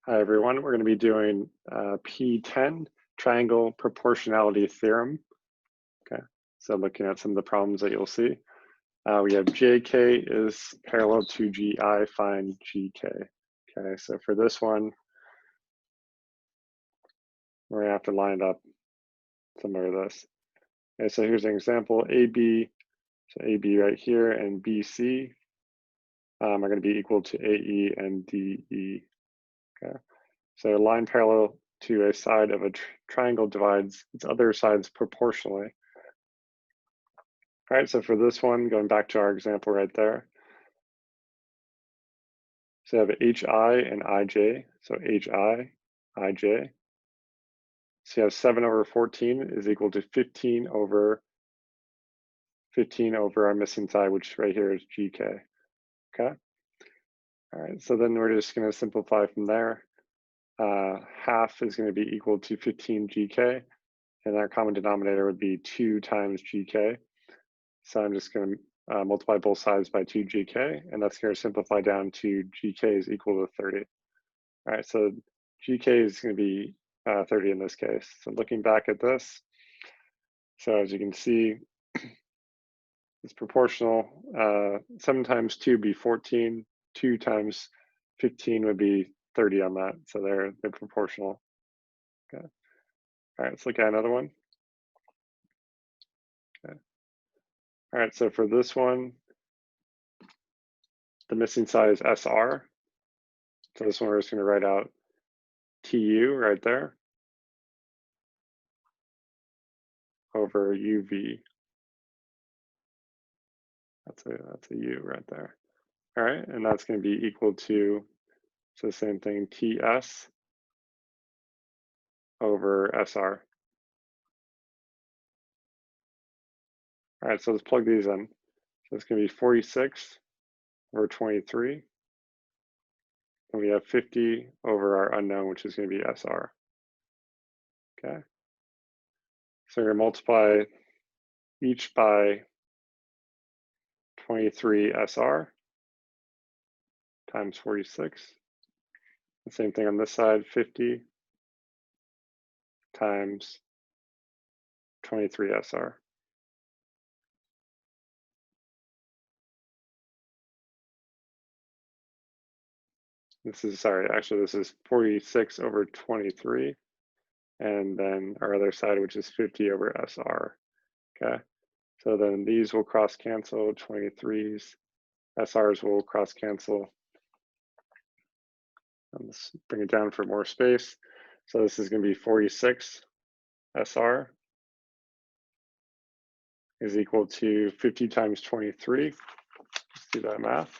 Hi, everyone. We're going to be doing P10, triangle proportionality theorem. Okay, so looking at some of the problems that you'll see. We have JK is parallel to GI, find GK. Okay, so for this one, we're going to have to line it up similar to this. Okay, so here's an example, AB, so AB right here, and BC are going to be equal to AE and DE. Okay, so a line parallel to a side of a triangle divides its other sides proportionally. All right, so for this one, going back to our example right there, so you have HI and IJ, so HI, IJ. So you have 7 over 14 is equal to 15 over our missing side, which right here is GK, okay? All right, so then we're just gonna simplify from there. Half is gonna be equal to 15 GK, and our common denominator would be 2 times GK. So I'm just gonna multiply both sides by 2 GK, and that's gonna simplify down to GK is equal to 30. All right, so GK is going to be 30 in this case. So looking back at this, so as you can see, it's proportional. 7 times 2 would be 14. 2 times 15 would be 30 on that. So they're proportional. Okay. All right, let's look at another one. Okay. All right, so for this one, the missing side is SR. So this one we're just going to write out TU right there over UV. That's a U right there. All right, and that's going to be equal to, so same thing, TS over SR. All right, so let's plug these in. So it's going to be 46 over 23. And we have 50 over our unknown, which is going to be SR. Okay. So we're going to multiply each by 23 SR times 46. The same thing on this side, 50 times 23 SR. This is 46 over 23. And then our other side, which is 50 over SR. Okay. So then these will cross cancel, 23s, SRs will cross cancel. Let's bring it down for more space. So this is going to be 46 SR is equal to 50 times 23. Let's do that math.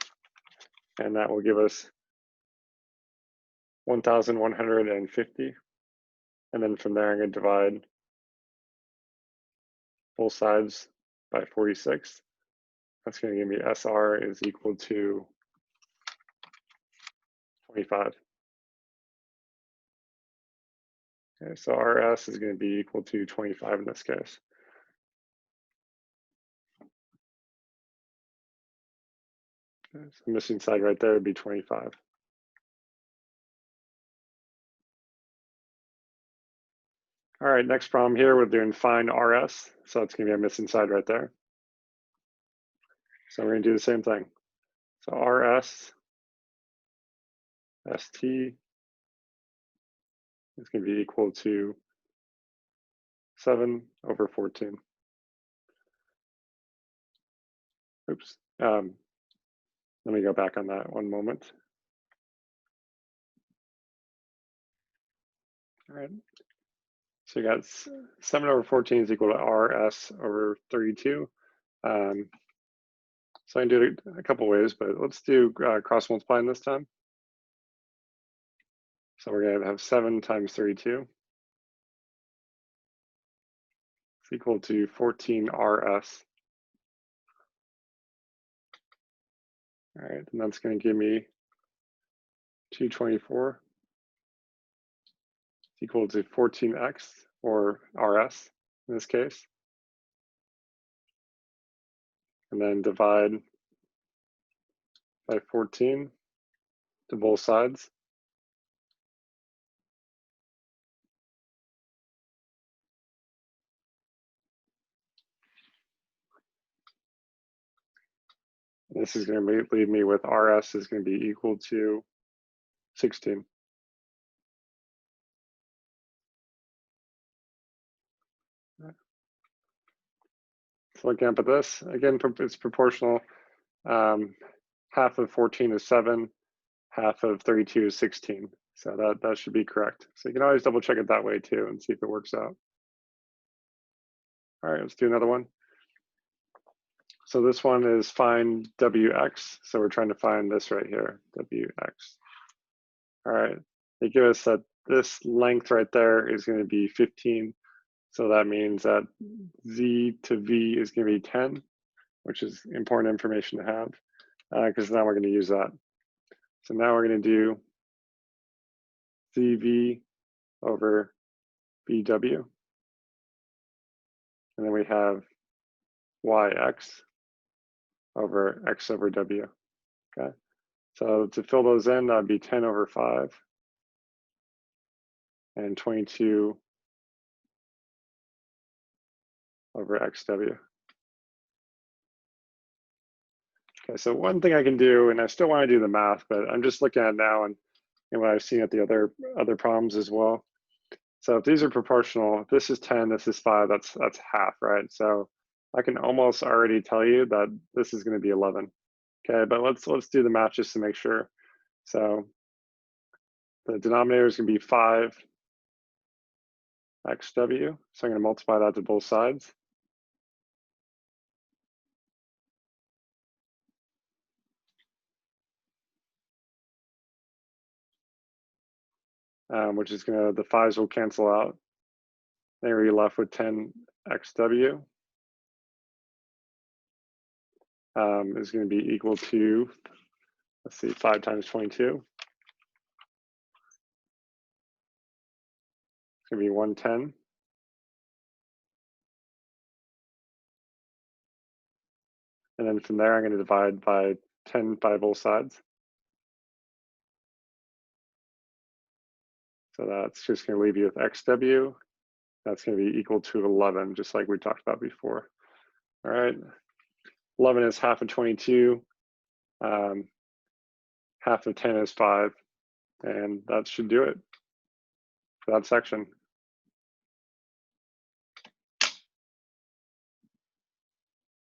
And that will give us 1,150. And then from there, I'm going to divide both sides by 46. That's going to give me SR is equal to 25. Okay, so RS is going to be equal to 25 in this case. Okay, so missing side right there would be 25. All right, next problem here, we're doing find RS. So it's going to be our missing side right there. So we're going to do the same thing. So RS, ST is going to be equal to 7 over 14. Oops. Let me go back on that one moment. All right. So you got 7 over 14 is equal to RS over 32. So I can do it a couple ways, but let's do cross multiplying this time. So we're going to have 7 times 32. It's equal to 14 RS. All right, and that's going to give me 224. It's equal to 14x, or RS in this case. And then divide by 14 to both sides. This is going to leave me with RS is going to be equal to 16. So looking up at this, again, it's proportional. Half of 14 is 7, half of 32 is 16. So that should be correct. So you can always double check it that way too and see if it works out. All right, let's do another one. So this one is find WX. So we're trying to find this right here, WX. All right, they give us that this length right there is going to be 15. So that means that Z to V is going to be 10, which is important information to have because now we're going to use that. So now we're going to do CV over BW. And then we have YX over X over W. Okay. So to fill those in, that'd be 10 over 5 and 22 over XW. Okay, so one thing I can do, and I still want to do the math, but I'm just looking at it now and what I've seen at the other problems as well. So if these are proportional, if this is 10, this is 5, that's half, right? So I can almost already tell you that this is going to be 11. Okay, but let's do the math just to make sure. So the denominator is going to be 5 XW. So I'm going to multiply that to both sides. Which is going to, the 5s will cancel out. Then you're left with 10 XW is going to be equal to, let's see, 5 times 22. It's going to be 110. And then from there, I'm going to divide by 10 by both sides. So that's just going to leave you with XW. That's going to be equal to 11, just like we talked about before. All right. 11 is half of 22. Half of 10 is 5. And that should do it for that section.